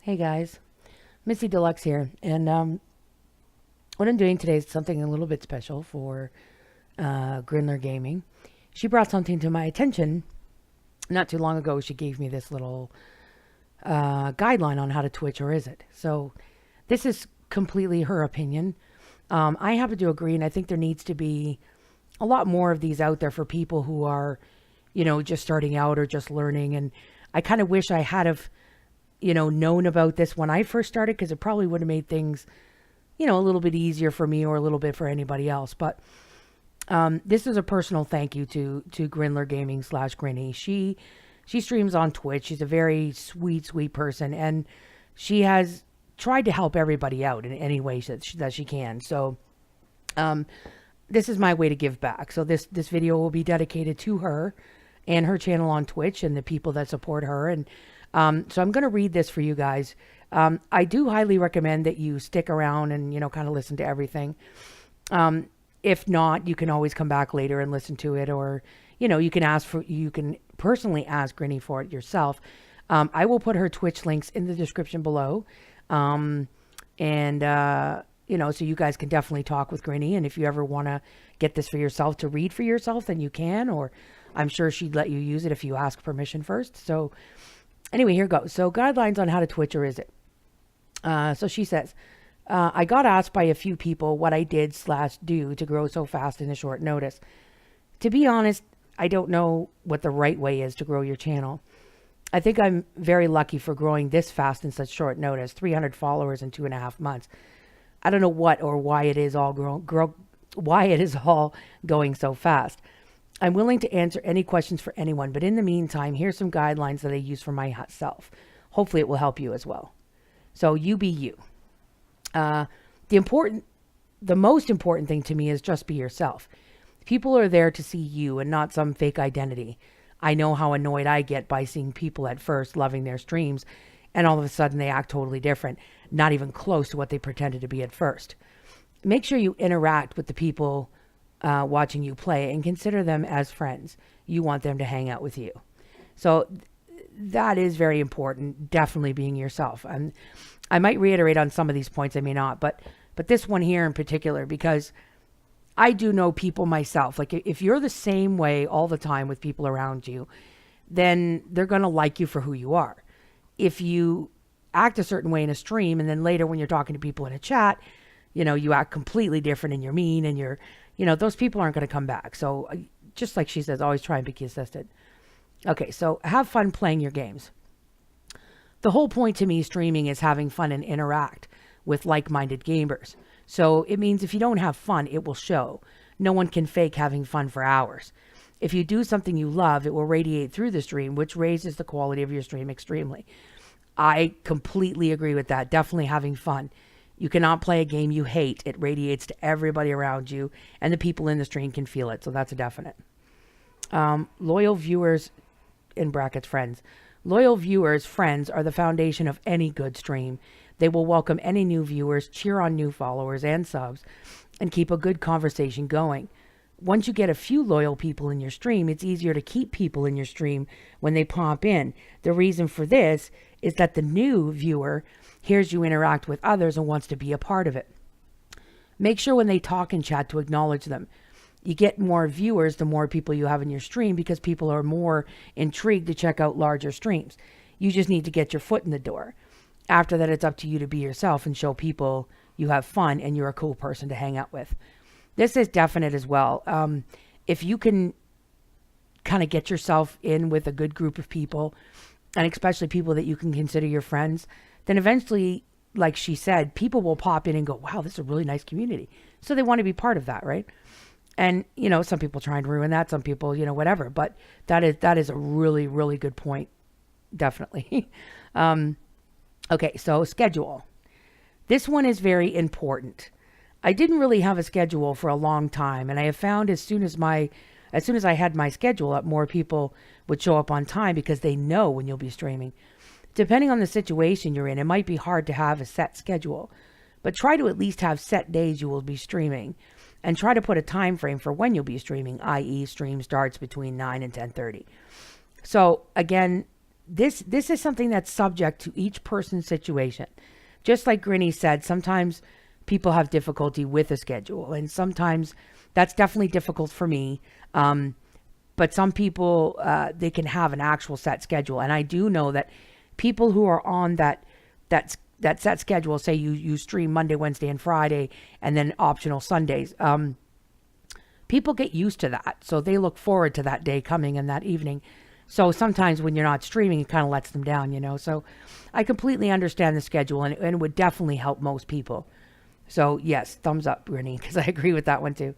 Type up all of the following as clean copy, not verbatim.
Hey guys, Missy Deluxe here, and what I'm doing today is something a little bit special for GrindlerGaming. She brought something to my attention not too long ago. She gave me this little guideline on how to Twitch, or is it? So this is completely her opinion. I happen to agree, and I think there needs to be a lot more of these out there for people who are, just starting out or just learning. And I kind of wish I had have known about this when I first started, because it probably would have made things, a little bit easier for me or a little bit for anybody else. But this is a personal thank you to Grindler Gaming / Grinnie. She streams on Twitch. She's a very sweet person, and she has tried to help everybody out in any way that she can. So this is my way to give back. So this video will be dedicated to her and her channel on Twitch and the people that support her. And so I'm going to read this for you guys. I do highly recommend that you stick around and, kind of listen to everything. If not, you can always come back later and listen to it, or, you can personally ask Grinnie for it yourself. I will put her Twitch links in the description below. So you guys can definitely talk with Grinnie. And if you ever want to get this for yourself to read for yourself, then you can, or I'm sure she'd let you use it if you ask permission first. So anyway, here goes. So guidelines on how to Twitch, or is it? So she says, I got asked by a few people what I did / do to grow so fast in a short notice. To be honest, I don't know what the right way is to grow your channel. I think I'm very lucky for growing this fast in such short notice, 300 followers in 2.5 months. I don't know what or why it is all why it is all going so fast. I'm willing to answer any questions for anyone, but in the meantime, here's some guidelines that I use for myself. Hopefully it will help you as well. So you be you. The most important thing to me is just be yourself. People are there to see you and not some fake identity. I know how annoyed I get by seeing people at first loving their streams, and all of a sudden they act totally different, not even close to what they pretended to be at first. Make sure you interact with the people watching you play and consider them as friends. You want them to hang out with you. So that is very important, definitely being yourself. And I might reiterate on some of these points, I may not, but this one here in particular, because I do know people myself. Like, if you're the same way all the time with people around you, then they're going to like you for who you are. If you act a certain way in a stream, and then later when you're talking to people in a chat, you act completely different and you're mean and you're, those people aren't going to come back. So just like she says, always try and be consistent. Okay, so have fun playing your games. The whole point to me streaming is having fun and interact with like-minded gamers. So it means if you don't have fun, it will show. No one can fake having fun for hours. If you do something you love, it will radiate through the stream, which raises the quality of your stream extremely. I completely agree with that. Definitely having fun. You cannot play a game you hate. It radiates to everybody around you, and the people in the stream can feel it. So that's a definite. Loyal viewers, in brackets, friends. Loyal viewers, friends, are the foundation of any good stream. They will welcome any new viewers, cheer on new followers and subs, and keep a good conversation going. Once you get a few loyal people in your stream, it's easier to keep people in your stream when they pop in. The reason for this is that the new viewer hears you interact with others and wants to be a part of it. Make sure when they talk and chat to acknowledge them. You get more viewers the more people you have in your stream, because people are more intrigued to check out larger streams. You just need to get your foot in the door. After that, it's up to you to be yourself and show people you have fun and you're a cool person to hang out with. This is definite as well. If you can kind of get yourself in with a good group of people, and especially people that you can consider your friends, then eventually, like she said, people will pop in and go, wow, this is a really nice community. So they want to be part of that, right? And, some people try and ruin that. Some people, whatever. But that is a really, really good point. Definitely. Okay, so schedule. This one is very important. I didn't really have a schedule for a long time, and I have found as soon as I had my schedule up, more people would show up on time because they know when you'll be streaming. Depending on the situation you're in, it might be hard to have a set schedule, but try to at least have set days you will be streaming, and try to put a time frame for when you'll be streaming, i.e. stream starts between 9 and 10:30. So again, this is something that's subject to each person's situation. Just like Grinnie said, sometimes people have difficulty with a schedule, and sometimes that's definitely difficult for me. But some people, they can have an actual set schedule. And I do know that people who are on that set schedule, say you stream Monday, Wednesday, and Friday, and then optional Sundays, people get used to that. So they look forward to that day coming and that evening. So sometimes when you're not streaming, it kind of lets them down, you know. So I completely understand the schedule, and it would definitely help most people. So yes, thumbs up, Grinnie, because I agree with that one too.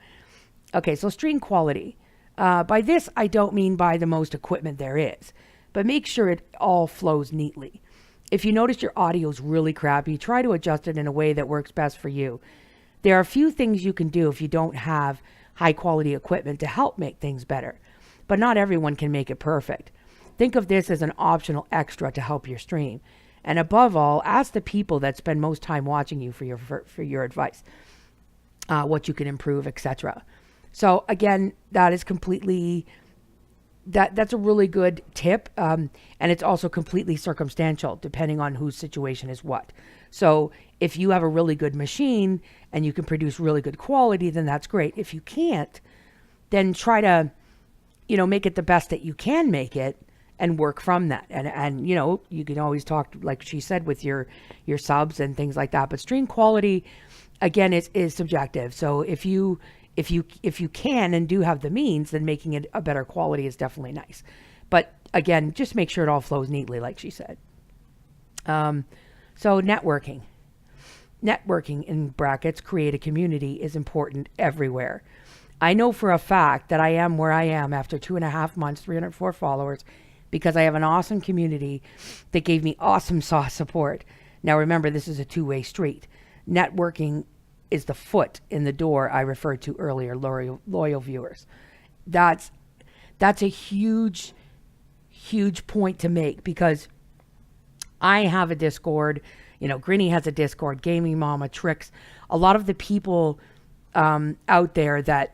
Okay, so stream quality. By this, I don't mean by the most equipment there is, but make sure it all flows neatly. If you notice your audio is really crappy, try to adjust it in a way that works best for you. There are a few things you can do if you don't have high quality equipment to help make things better, but not everyone can make it perfect. Think of this as an optional extra to help your stream. And above all, ask the people that spend most time watching you for your advice, what you can improve, etc. So again, that is completely, that's a really good tip. And it's also completely circumstantial depending on whose situation is what. So if you have a really good machine and you can produce really good quality, then that's great. If you can't, then try to, make it the best that you can make it and work from that. And you can always talk, like she said, with your subs and things like that. But stream quality, again, is subjective. So if you can and do have the means, then making it a better quality is definitely nice. But again, just make sure it all flows neatly, like she said. So networking in brackets, create a community, is important everywhere. I know for a fact that I am where I am after 2.5 months, 304 followers, because I have an awesome community that gave me awesome support. Now remember, this is a two-way street. Networking is the foot in the door I referred to earlier, loyal viewers. That's a huge point to make, because I have a Discord, Grinnie has a Discord, Gaming Mama, Tricks, a lot of the people out there that,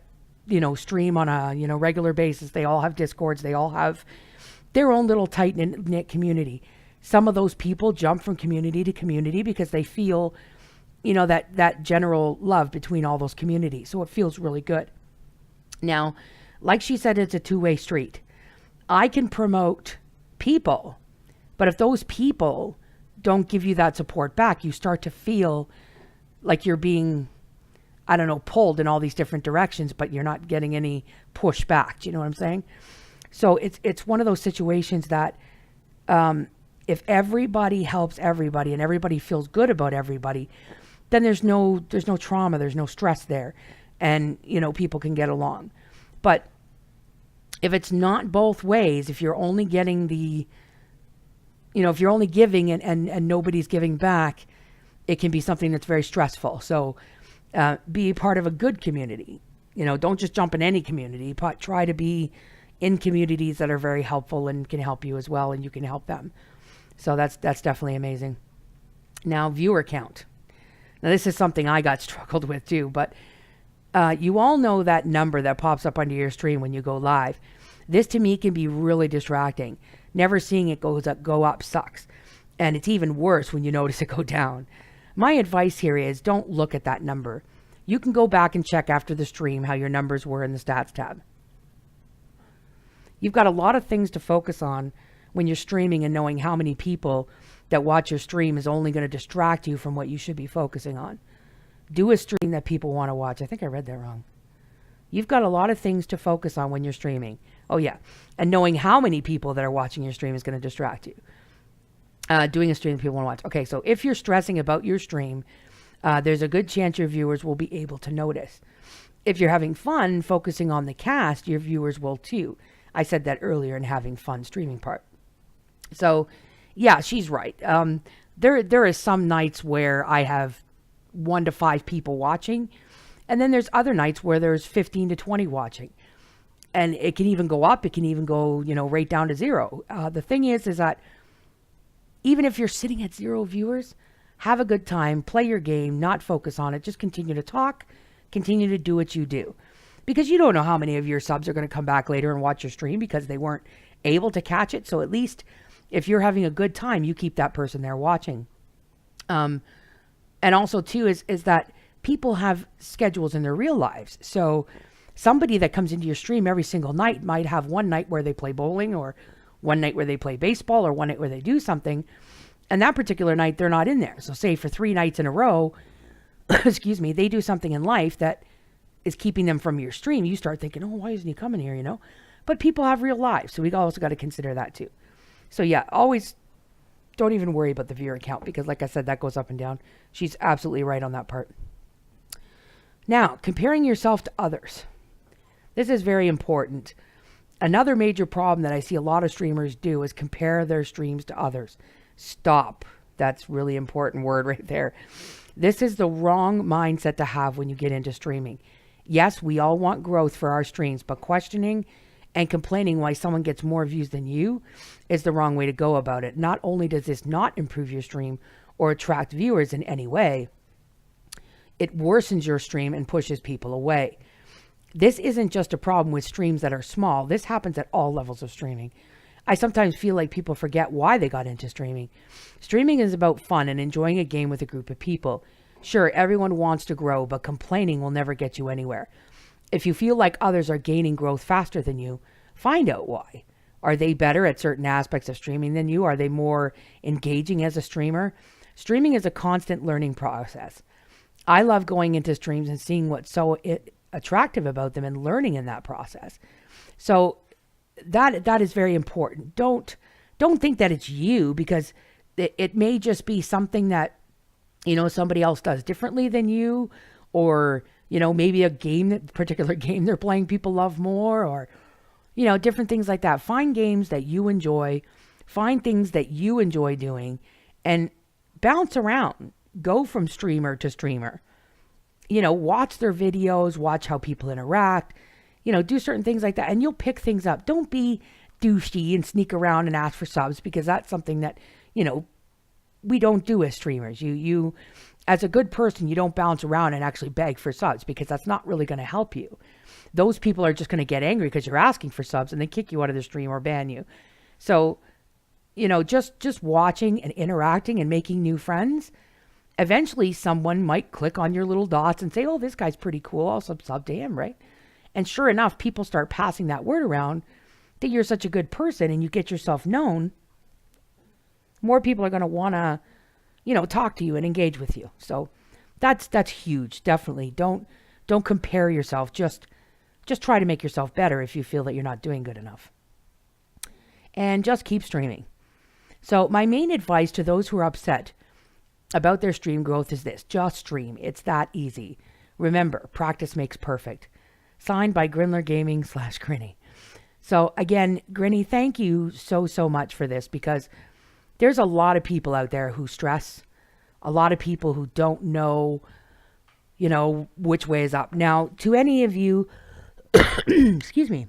stream on a, regular basis, they all have Discords, they all have their own little tight-knit community. Some of those people jump from community to community because they feel, that general love between all those communities. So it feels really good. Now, like she said, it's a two-way street. I can promote people, but if those people don't give you that support back, you start to feel like you're being, pulled in all these different directions, but you're not getting any pushback. Do you know what I'm saying? So it's one of those situations that if everybody helps everybody and everybody feels good about everybody, then there's no trauma, there's no stress there, and people can get along. But if it's not both ways, if you're only getting if you're only giving and nobody's giving back, it can be something that's very stressful. So be part of a good community. Don't just jump in any community, but try to be in communities that are very helpful and can help you as well, and you can help them. So that's definitely amazing. Now, viewer count. Now, this is something I got struggled with too, but you all know that number that pops up under your stream when you go live. This to me can be really distracting. Never seeing it go up sucks. And it's even worse when you notice it go down. My advice here is don't look at that number. You can go back and check after the stream how your numbers were in the stats tab. You've got a lot of things to focus on when you're streaming, and knowing how many people that watch your stream is only going to distract you from what you should be focusing on. Do a stream that people want to watch. I think I read that wrong. You've got a lot of things to focus on when you're streaming. Oh yeah. And knowing how many people that are watching your stream is going to distract you. Doing a stream that people want to watch. Okay, so if you're stressing about your stream, there's a good chance your viewers will be able to notice. If you're having fun focusing on the cast, your viewers will too. I said that earlier in having fun streaming part. So, yeah, she's right. There is some nights where I have 1 to 5 people watching, and then there's other nights where there's 15 to 20 watching. And it can even go up. It can even go, right down to 0. The thing is that even if you're sitting at 0 viewers, have a good time, play your game, not focus on it. Just continue to talk, continue to do what you do. Because you don't know how many of your subs are going to come back later and watch your stream because they weren't able to catch it. So at least If you're having a good time, you keep that person there watching. And also too is that people have schedules in their real lives. So somebody that comes into your stream every single night might have one night where they play bowling, or one night where they play baseball, or one night where they do something. And that particular night, they're not in there. So say for 3 nights in a row, excuse me, they do something in life that is keeping them from your stream. You start thinking, oh, why isn't he coming here, you know? But people have real lives. So we also got to consider that too. So yeah, always don't even worry about the viewer count, because like I said, that goes up and down. She's absolutely right on that part. Now, comparing yourself to others. This is very important. Another major problem that I see a lot of streamers do is compare their streams to others. Stop. That's really important word right there. This is the wrong mindset to have when you get into streaming. Yes, we all want growth for our streams, but questioning and complaining why someone gets more views than you is the wrong way to go about it. Not only does this not improve your stream or attract viewers in any way, it worsens your stream and pushes people away. This isn't just a problem with streams that are small. This happens at all levels of streaming. I sometimes feel like people forget why they got into streaming. Streaming is about fun and enjoying a game with a group of people. Sure, everyone wants to grow, but complaining will never get you anywhere. If you feel like others are gaining growth faster than you, find out why. Are they better at certain aspects of streaming than you? Are they more engaging as a streamer? Streaming is a constant learning process. I love going into streams and seeing what's so attractive about them and learning in that process. So that is very important. Don't think that it's you, because it may just be something that, you know, somebody else does differently than you, or, you know, maybe a particular game they're playing people love more, or, you know, different things like that. Find games that you enjoy, find things that you enjoy doing, and bounce around. Go from streamer to streamer. You know, watch their videos, watch how people interact, you know, do certain things like that, and you'll pick things up. Don't be douchey and sneak around and ask for subs, because that's something that, you know, we don't do as streamers. You as a good person, you don't bounce around and actually beg for subs, because that's not really going to help you. Those people are just going to get angry because you're asking for subs, and they kick you out of the stream or ban you. So, you know, just watching and interacting and making new friends. Eventually, someone might click on your little dots and say, oh, this guy's pretty cool. I'll sub to him, right? And sure enough, people start passing that word around that you're such a good person and you get yourself known. More people are going to want to, you know, talk to you and engage with you. So that's huge. Definitely. Don't compare yourself. Just try to make yourself better if you feel that you're not doing good enough. And just keep streaming. So my main advice to those who are upset about their stream growth is this: just stream. It's that easy. Remember, practice makes perfect. Signed by GrindlerGaming /Grinnie. So again, Grinnie, thank you so much for this, because there's a lot of people out there who stress, a lot of people who don't know, you know, which way is up. Now, to any of you, excuse me,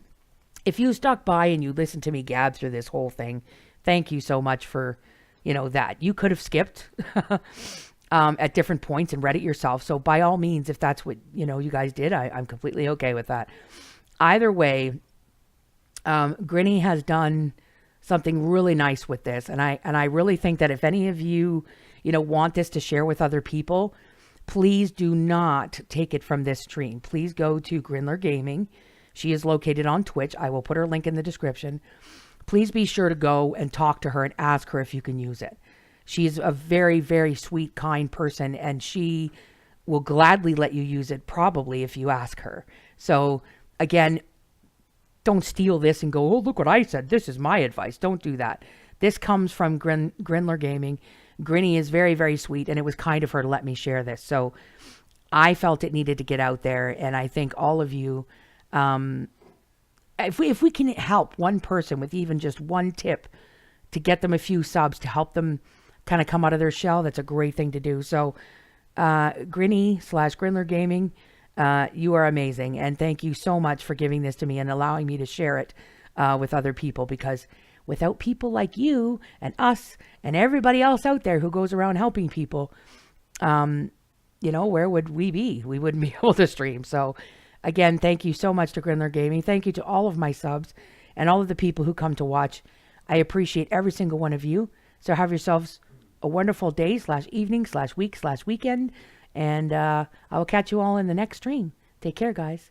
if you stuck by and you listened to me gab through this whole thing, thank you so much for, you know, that. You could have skipped at different points and read it yourself. So by all means, if that's what, you know, you guys did, I'm completely okay with that. Either way, Grinnie has done something really nice with this. And I really think that if any of you, you know, want this to share with other people, please do not take it from this stream. Please go to GrindlerGaming. She is located on Twitch. I will put her link in the description. Please be sure to go and talk to her and ask her if you can use it. She's a very, very sweet, kind person, and she will gladly let you use it, probably, if you ask her. So, again, don't steal this and go, oh, look what I said. This is my advice. Don't do that. This comes from GrindlerGaming. Grinnie is very, very sweet, and it was kind of her to let me share this. So I felt it needed to get out there, and I think all of you, if we can help one person with even just one tip to get them a few subs to help them kind of come out of their shell, that's a great thing to do. So Grinnie /GrindlerGaming, you are amazing, and thank you so much for giving this to me and allowing me to share it with other people, because without people like you and us and everybody else out there who goes around helping people, you know, where would we be? We wouldn't be able to stream. So again, thank you so much to GrindlerGaming. Thank you to all of my subs and all of the people who come to watch. I appreciate every single one of you. So have yourselves a wonderful day / evening / week / weekend. And I will catch you all in the next stream. Take care, guys.